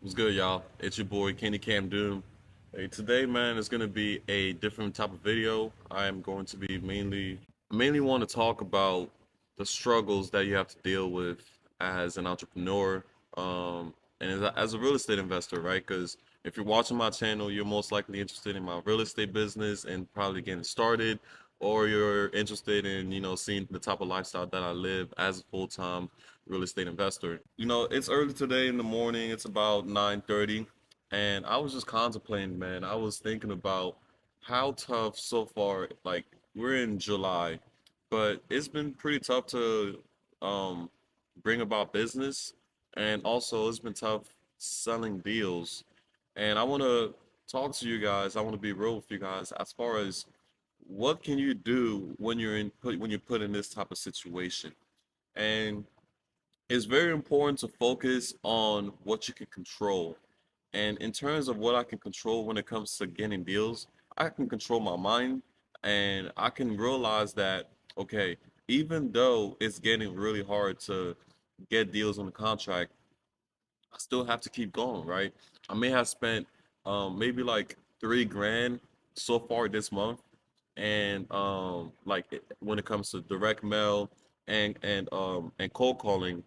What's good, y'all? It's your boy Kenny Cam Doom. Hey, today, man, is gonna be a different type of video. I am going to be mainly want to talk about the struggles that you have to deal with as an entrepreneur, and as a real estate investor, right? Because if you're watching my channel, you're most likely interested in my real estate business and probably getting started, or you're interested in, seeing the type of lifestyle that I live as a full-time real estate investor. It's early today in the morning. It's about 9:30, and I was just contemplating, man. I was thinking about how tough so far. Like we're in July, but it's been pretty tough to um bring about business, and also it's been tough selling deals. And I want to talk to you guys. I want to be real with you guys as far as what can you do when you're put in this type of situation. And it's very important to focus on what you can control. And in terms of what I can control when it comes to getting deals, I can control my mind and I can realize that, okay, even though it's getting really hard to get deals on the contract, I still have to keep going, right? I may have spent maybe like 3 grand so far this month, and when it comes to direct mail and cold calling,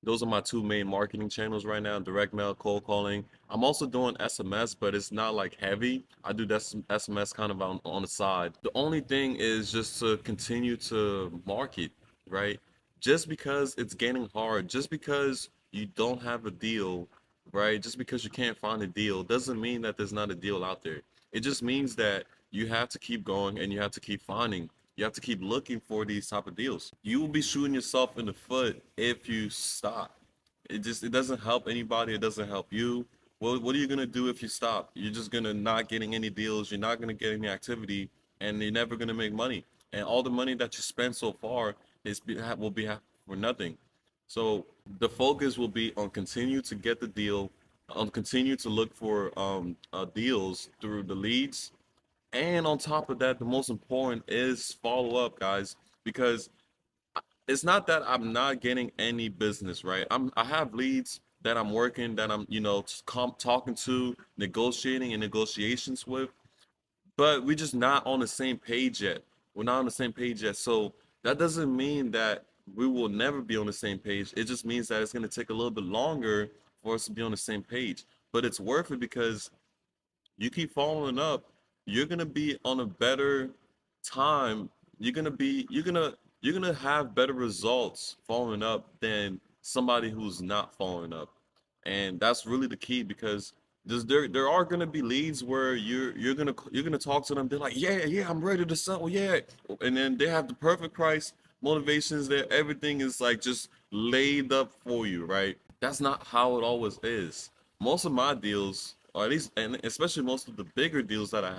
those are my two main marketing channels right now, direct mail, cold calling. I'm also doing SMS, but it's not like heavy. I do that SMS kind of on the side. The only thing is just to continue to market, right? Just because it's getting hard, just because you don't have a deal, right? Just because you can't find a deal doesn't mean that there's not a deal out there. It just means that you have to keep going and you have to keep finding. You have to keep looking for these type of deals. You will be shooting yourself in the foot if you stop. It doesn't help anybody. It doesn't help you. Well, what are you gonna do if you stop? You're just gonna not getting any deals. You're not gonna get any activity, and you're never gonna make money. And all the money that you spent so far will be for nothing. So the focus will be on continue to get the deal, on continue to look for deals through the leads, and on top of that, the most important is follow up, guys, because it's not that I'm not getting any business, right? I have leads that I'm working, that I'm, talking to, negotiating and negotiations with, but we're just not on the same page yet. We're not on the same page yet. So that doesn't mean that we will never be on the same page. It just means that it's going to take a little bit longer for us to be on the same page. But it's worth it because you keep following up, you're gonna be on a better time. You're gonna have better results following up than somebody who's not following up. And that's really the key because there are gonna be leads where you're gonna talk to them. They're like, yeah, yeah, I'm ready to sell, yeah, and then they have the perfect price, motivations there, everything is like just laid up for you, right? That's not how it always is. Most of my deals, or at least, and especially most of the bigger deals that I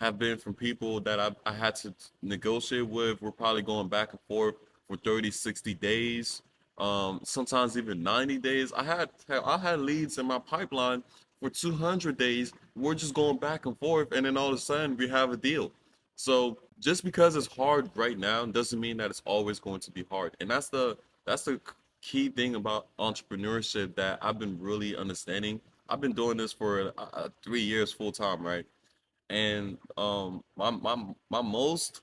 have been from people that I had to negotiate with. We're probably going back and forth for 30, 60 days, sometimes even 90 days. I had leads in my pipeline for 200 days. We're just going back and forth, and then all of a sudden we have a deal. So just because it's hard right now doesn't mean that it's always going to be hard. And that's the key thing about entrepreneurship that I've been really understanding. I've been doing this for 3 years full time, right? And my most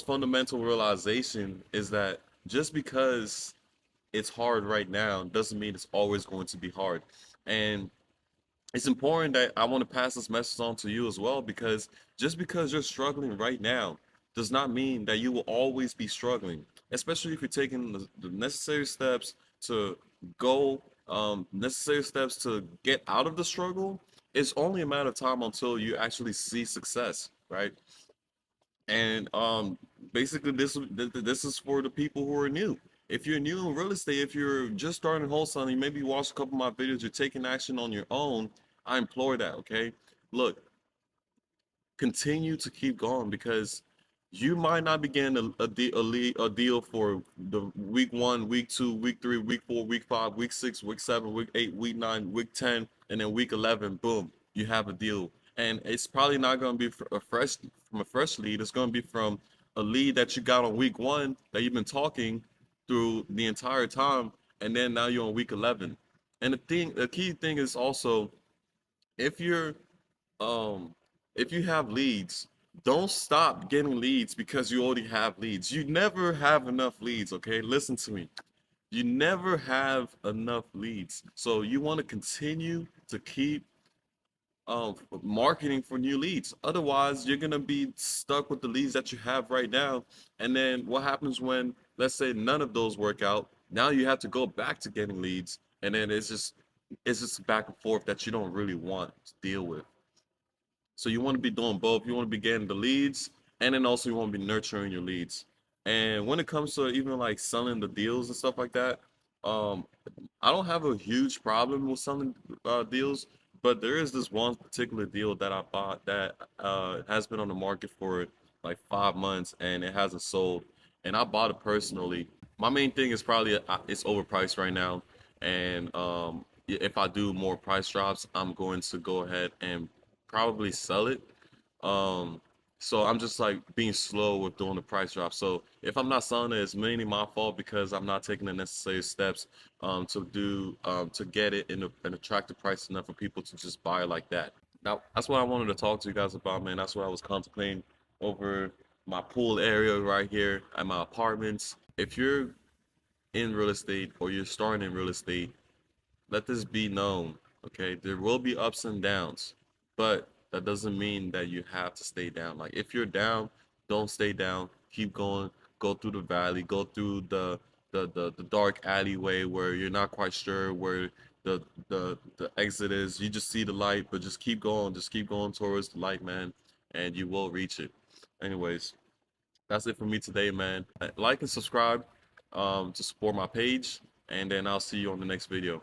fundamental realization is that just because it's hard right now doesn't mean it's always going to be hard. And it's important that I want to pass this message on to you as well, because just because you're struggling right now does not mean that you will always be struggling, especially if you're taking the necessary steps to go, necessary steps to get out of the struggle. It's only a matter of time until you actually see success, right? And basically, this is for the people who are new. If you're new in real estate, if you're just starting wholesaling, you maybe watch a couple of my videos, you're taking action on your own. I implore that. Okay, look, continue to keep going because you might not be getting a deal for the week one, week two, week three, week four, week five, week six, week seven, week eight, week nine, week 10, and then week 11, boom, you have a deal. And it's probably not going to be from a fresh lead. It's going to be from a lead that you got on week one that you've been talking through the entire time, and then now you're on week 11. And the key thing is also, if you're um if you have leads, don't stop getting leads because you already have leads. You never have enough leads, okay? Listen to me. You never have enough leads. So you want to continue to keep marketing for new leads. Otherwise, you're gonna be stuck with the leads that you have right now. And then what happens when, let's say, none of those work out? Now you have to go back to getting leads, and then it's just back and forth that you don't really want to deal with. So you want to be doing both. You want to be getting the leads, and then also you want to be nurturing your leads. And when it comes to even like selling the deals and stuff like that, um, I don't have a huge problem with selling deals, but there is this one particular deal that I bought that has been on the market for like 5 months and it hasn't sold. And I bought it personally. My main thing is probably it's overpriced right now, and if I do more price drops, I'm going to go ahead and probably sell it. Um, so I'm just like being slow with doing the price drop. So if I'm not selling it, it's mainly my fault because I'm not taking the necessary steps to get it in an attractive price enough for people to just buy it like that. Now that's what I wanted to talk to you guys about, man. That's what I was contemplating over my pool area right here at my apartments. If you're in real estate or you're starting in real estate, let this be known, okay? There will be ups and downs, but that doesn't mean that you have to stay down. Like if you're down, don't stay down. Keep going. Go through the valley. Go through the dark alleyway where you're not quite sure where the exit is. You just see the light, but just keep going. Just keep going towards the light, man, and you will reach it. Anyways, that's it for me today, man. Like and subscribe to support my page, and then I'll see you on the next video.